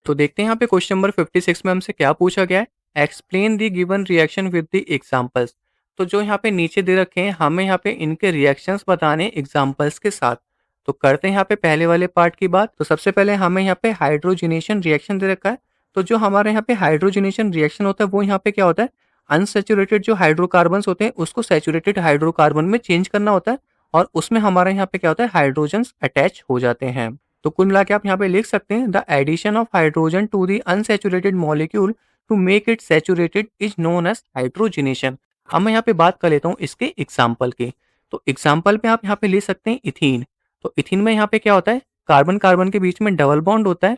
तो देखते हैं यहाँ पे क्वेश्चन नंबर 56 में हमसे क्या पूछा गया है। Explain the given reaction with the examples. तो जो यहाँ पे नीचे दे रखे हैं हमें यहाँ पे इनके रिएक्शंस बताने एग्जांपल्स के साथ। तो करते हैं यहाँ पे पहले वाले पार्ट की बात। तो सबसे पहले हमें यहाँ पे हाइड्रोजनेशन रिएक्शन दे रखा है। तो जो हमारे यहाँ पे हाइड्रोजनेशन रिएक्शन होता है वो यहाँ पे क्या होता है, अनसेचुरेटेड जो हाइड्रोकार्बन्स होते हैं उसको सैचुरेटेड हाइड्रोकार्बन में चेंज करना होता है और उसमें हमारे यहाँ पे क्या होता है, हाइड्रोजन्स अटैच हो जाते हैं। तो कुल मिला के आप यहाँ पे लिख सकते हैं the addition of hydrogen to the unsaturated molecule to make it saturated is known as hydrogenation. अब मैं यहाँ पे बात कर लेता हूँ इसके एग्जाम्पल की। तो एग्जाम्पल पे आप यहाँ पे ले सकते हैं इथीन। तो इथीन में यहाँ पे क्या होता है, कार्बन कार्बन के बीच में डबल बॉन्ड होता है।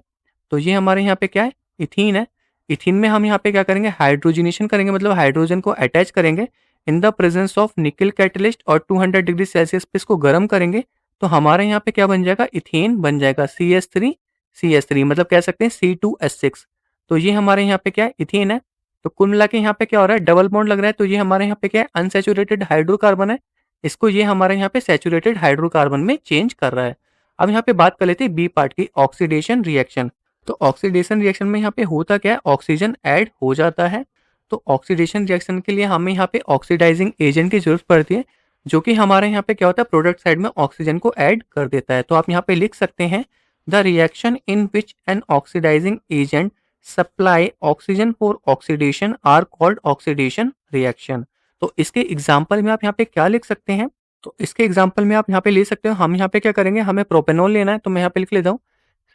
तो ये हमारे यहाँ पे क्या है, इथीन है। इथीन में हम यहाँ पे क्या करेंगे, हाइड्रोजनेशन करेंगे, मतलब हाइड्रोजन को अटैच करेंगे इन द प्रेजेंस ऑफ निकल कैटलिस्ट और 200 डिग्री सेल्सियस पे इसको गर्म करेंगे। तो हमारे यहाँ पे क्या बन जाएगा, इथेन बन जाएगा CH3 मतलब कह सकते हैं C2H6। तो ये हमारे यहाँ पे क्या है, इथेन है। तो कुल मिला के यहाँ पे क्या हो रहा है, डबल बॉन्ड लग रहा है। तो ये हमारे यहाँ पे क्या है, अनसैचुरेटेड हाइड्रोकार्बन है। इसको ये हमारे यहाँ पे सैचुरेटेड हाइड्रोकार्बन में चेंज कर रहा है। अब यहाँ पे बात कर लेते हैं बी पार्ट की, ऑक्सीडेशन रिएक्शन। तो ऑक्सीडेशन रिएक्शन में यहाँ पे होता क्या है, ऑक्सीजन ऐड हो जाता है। तो ऑक्सीडेशन रिएक्शन के लिए हमें यहाँ पे ऑक्सीडाइजिंग एजेंट की जरूरत पड़ती है, जो कि हमारे यहाँ पे क्या होता है, प्रोडक्ट साइड में ऑक्सीजन को ऐड कर देता है। तो आप यहाँ पे लिख सकते हैं the reaction in which an oxidising agent supply oxygen for oxidation are called oxidation reaction. तो इसके एग्जाम्पल में आप यहाँ पे क्या लिख सकते हैं, तो इसके एग्जाम्पल में आप यहाँ पे ले सकते हो, हम यहाँ पे क्या करेंगे, हमें प्रोपेनॉल लेना है। तो मैं यहाँ पे लिख लेता हूँ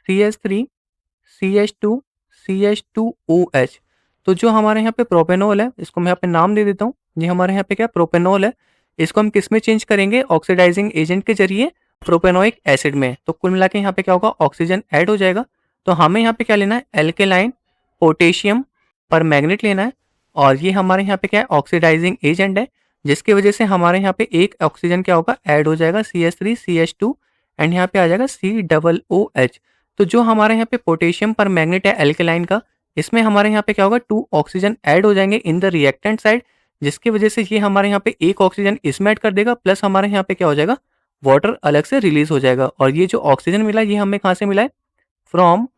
CH3CH2CH2OH। तो जो हमारे यहाँ पे प्रोपेनॉल है, इसको मैं यहाँ पे नाम दे देता हूँ। ये हमारे यहाँ पे क्या प्रोपेनॉल है। इसको हम किस में चेंज करेंगे, ऑक्सीडाइजिंग एजेंट के जरिए प्रोपेनोइक एसिड में। तो कुल मिला के यहाँ पे क्या होगा, ऑक्सीजन ऐड हो जाएगा। तो हमें यहाँ पे क्या लेना है, एल्केलाइन पोटेशियम पर मैग्नेट लेना है। और ये हमारे यहाँ पे क्या है, ऑक्सीडाइजिंग एजेंट है, जिसकी वजह से हमारे यहाँ पे एक ऑक्सीजन क्या होगा, ऐड हो जाएगा CH3CH2 एंड यहाँ पे आ जाएगा COOH। तो जो हमारे यहाँ पे पोटेशियम पर मैग्नेट है एल्केलाइन का, इसमें हमारे यहाँ पे क्या होगा, 2 ऑक्सीजन ऐड हो जाएंगे इन द रिएक्टेंट साइड, जिसकी वजह से ये हमारे यहाँ पे एक ऑक्सीजन इसमें ऐड कर देगा, प्लस हमारे यहाँ पे क्या हो जाएगा, वाटर अलग से रिलीज हो जाएगा। और ये जो ऑक्सीजन मिला ये हमें कहाँ से मिला है, फ्रॉम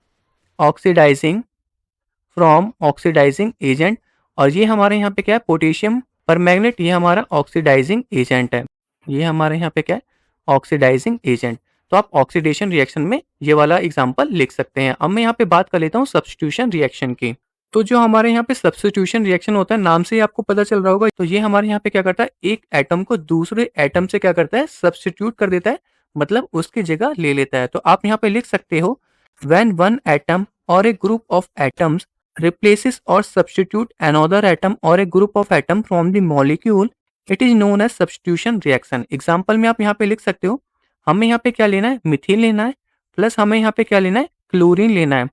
ऑक्सीडाइजिंग एजेंट। और ये हमारे यहाँ पे क्या है, पोटेशियम पर मैग्नेट, ये हमारा ऑक्सीडाइजिंग एजेंट है। ये हमारे यहाँ पे क्या है, ऑक्सीडाइजिंग एजेंट। तो आप ऑक्सीडेशन रिएक्शन में ये वाला एग्जांपल लिख सकते हैं। अब मैं यहाँ पे बात कर लेता हूँ सब्स्टिट्यूशन रिएक्शन की। तो जो हमारे यहाँ पे सब्स्टिट्यूशन रिएक्शन होता है, नाम से ही आपको पता चल रहा होगा, तो ये हमारे यहाँ पे क्या करता है, एक एटम को दूसरे एटम से क्या करता है, सब्स्टिट्यूट कर देता है, मतलब उसकी जगह ले लेता है। तो आप यहाँ पे लिख सकते हो, व्हेन वन एटम और a group of atoms replaces or substitute another atom or a group of atom from the molecule, it is known as substitution reaction। Example में आप यहाँ पे लिख सकते हो, हमें यहाँ पे क्या लेना है, मिथिन लेना है, प्लस हमें यहाँ पे क्या लेना है, क्लोरीन लेना है।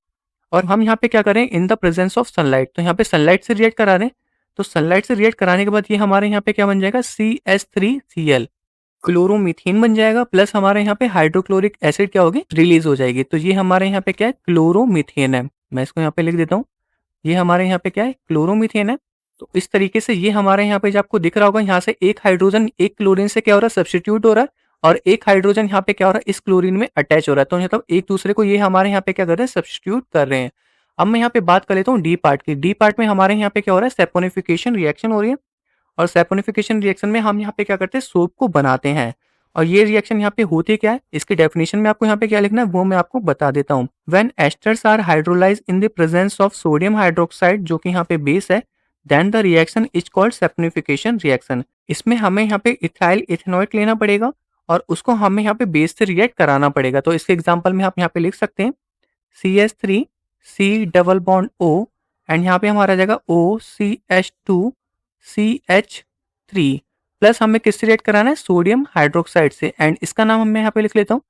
और हम यहाँ पे क्या करें, इन द प्रेजेंस ऑफ सनलाइट। तो यहाँ पे सनलाइट से रिएक्ट करा रहे हैं। तो सनलाइट से रिएक्ट कराने के बाद ये हमारे यहाँ पे क्या बन जाएगा, CH3Cl क्लोरोमीथेन बन जाएगा, प्लस हमारे यहाँ पे हाइड्रोक्लोरिक एसिड क्या होगी, रिलीज हो जाएगी। तो ये हमारे यहाँ पे क्या है, क्लोरोमीथेन है। मैं इसको यहाँ पे लिख देता हूँ, ये हमारे यहाँ पे क्या है, क्लोरोमीथेन है। तो इस तरीके से ये हमारे यहाँ पे जो आपको दिख रहा होगा, यहाँ से एक हाइड्रोजन एक क्लोरीन से क्या हो रहा है, सब्स्टिट्यूट हो रहा है, और एक हाइड्रोजन यहाँ पे क्या हो रहा है, इस क्लोरीन में अटैच हो रहा है। तो मतलब एक दूसरे को ये हमारे यहाँ पे क्या कर रहे हैं, सब्स्टिट्यूट कर रहे हैं। अब मैं यहाँ पे बात कर लेता हूँ डी पार्ट की। डी पार्ट में हमारे यहाँ पे क्या हो रहा है, सैपोनिफिकेशन रिएक्शन हो रही है। और सैपोनिफिकेशन रिएक्शन में हम यहाँ पे क्या करते हैं, सोप को बनाते हैं। और ये रिएक्शन यहाँ पे होती क्या है, इसकी डेफिनेशन में आपको यहाँ पे क्या लिखना है वो मैं आपको बता देता हूँ। When esters are hydrolyse in the presence of sodium hydroxide, जो कि यहाँ पे बेस है, then the reaction is called saponification reaction. इसमें हमें यहाँ पे इथाइल इथेनॉइट लेना पड़ेगा और उसको हमें यहाँ पे बेस से रिएक्ट कराना पड़ेगा। तो इसके एग्जाम्पल में आप यहाँ पे लिख सकते हैं CH3 double bond O and यहाँ पे हमारा आ जाएगा OCH2CH3, प्लस हमें किससे रिएक्ट कराना है, सोडियम हाइड्रोक्साइड से। एंड इसका नाम मैं यहाँ पे लिख लेता हूँ,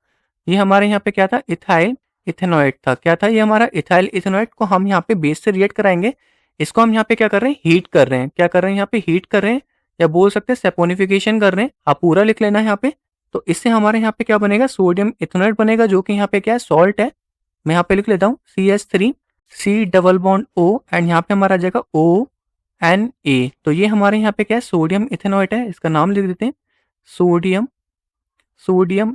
ये हमारे यहाँ पे क्या था, इथाइल इथेनॉइट था। क्या था ये हमारा, इथाइल इथेनॉइट को हम यहाँ पे बेस से रिएक्ट कराएंगे। इसको हम यहाँ पे क्या कर रहे हैं, हीट कर रहे हैं। क्या कर रहे हैं, यहाँ पे हीट कर रहे हैं, या बोल सकते हैं सैपोनिफिकेशन कर रहे हैं। आप पूरा लिख लेना है यहाँ पे। तो इससे हमारे यहाँ पे क्या बनेगा, सोडियम इथेनॉइट बनेगा, जो कि यहाँ पे क्या है, सॉल्ट है। मैं यहाँ पे लिख लेता हूँ CH3 double bond O and यहाँ पे हमारा आ जाएगा ONA। तो ये हमारे यहाँ पे क्या है, सोडियम इथेनॉइट है। इसका नाम लिख देते हैं, सोडियम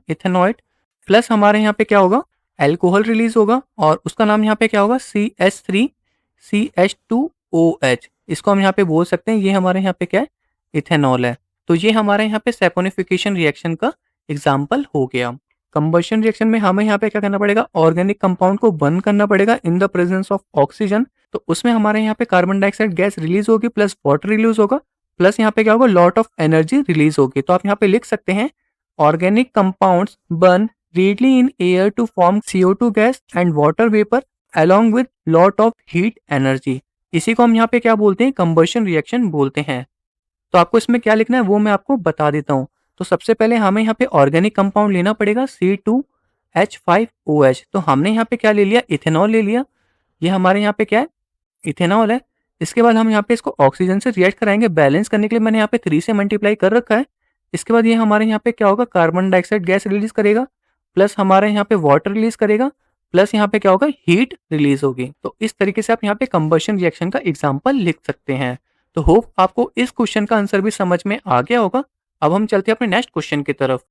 इथेनॉइट। प्लस हमारे यहाँ पे क्या होगा, एल्कोहल रिलीज होगा और उसका नाम यहाँ पे क्या होगा, CH3CH2OH। इसको हम यहाँ पे बोल सकते हैं ये हमारे यहाँ पे क्या है, इथेनॉल है। तो ये हमारे यहाँ पे सैपोनिफिकेशन रिएक्शन का एग्जाम्पल हो गया। कंबशन रिएक्शन में हमें यहाँ पे क्या करना पड़ेगा, ऑर्गेनिक कंपाउंड को बर्न करना पड़ेगा इन द प्रेजेंस ऑफ ऑक्सीजन। तो उसमें हमारे यहाँ पे कार्बन डाइऑक्साइड गैस रिलीज होगी प्लस वाटर रिलीज होगा, प्लस यहाँ पे क्या होगा, लॉट ऑफ एनर्जी रिलीज होगी। तो आप यहाँ पे लिख सकते हैं organic compounds burn readily in air to form CO2 gas and water vapor along with lot of heat energy। इसी को हम यहाँ पे क्या बोलते हैं, कंबशन रिएक्शन बोलते हैं। तो आपको इसमें क्या लिखना है वो मैं आपको बता देता हूँ। तो सबसे पहले हमें यहाँ पे ऑर्गेनिक कंपाउंड लेना पड़ेगा C2H5OH। तो हमने यहाँ पे क्या ले लिया, इथेनॉल ले लिया। ये हमारे यहाँ पे क्या है, इथेनॉल है। इसके बाद हम यहाँ पे इसको ऑक्सीजन से रिएक्ट कराएंगे। बैलेंस करने के लिए मैंने यहाँ पे 3 से मल्टीप्लाई कर रखा है। इसके बाद ये हमारे यहाँ पे क्या होगा, कार्बन डाइऑक्साइड गैस रिलीज करेगा, प्लस हमारे यहाँ पे वाटर रिलीज करेगा, प्लस यहाँ पे क्या होगा, हीट रिलीज होगी। तो इस तरीके से आप यहाँ पे कंबशन रिएक्शन का एग्जाम्पल लिख सकते हैं। तो होप आपको इस क्वेश्चन का आंसर भी समझ में आ गया होगा। अब हम चलते हैं अपने नेक्स्ट क्वेश्चन की तरफ।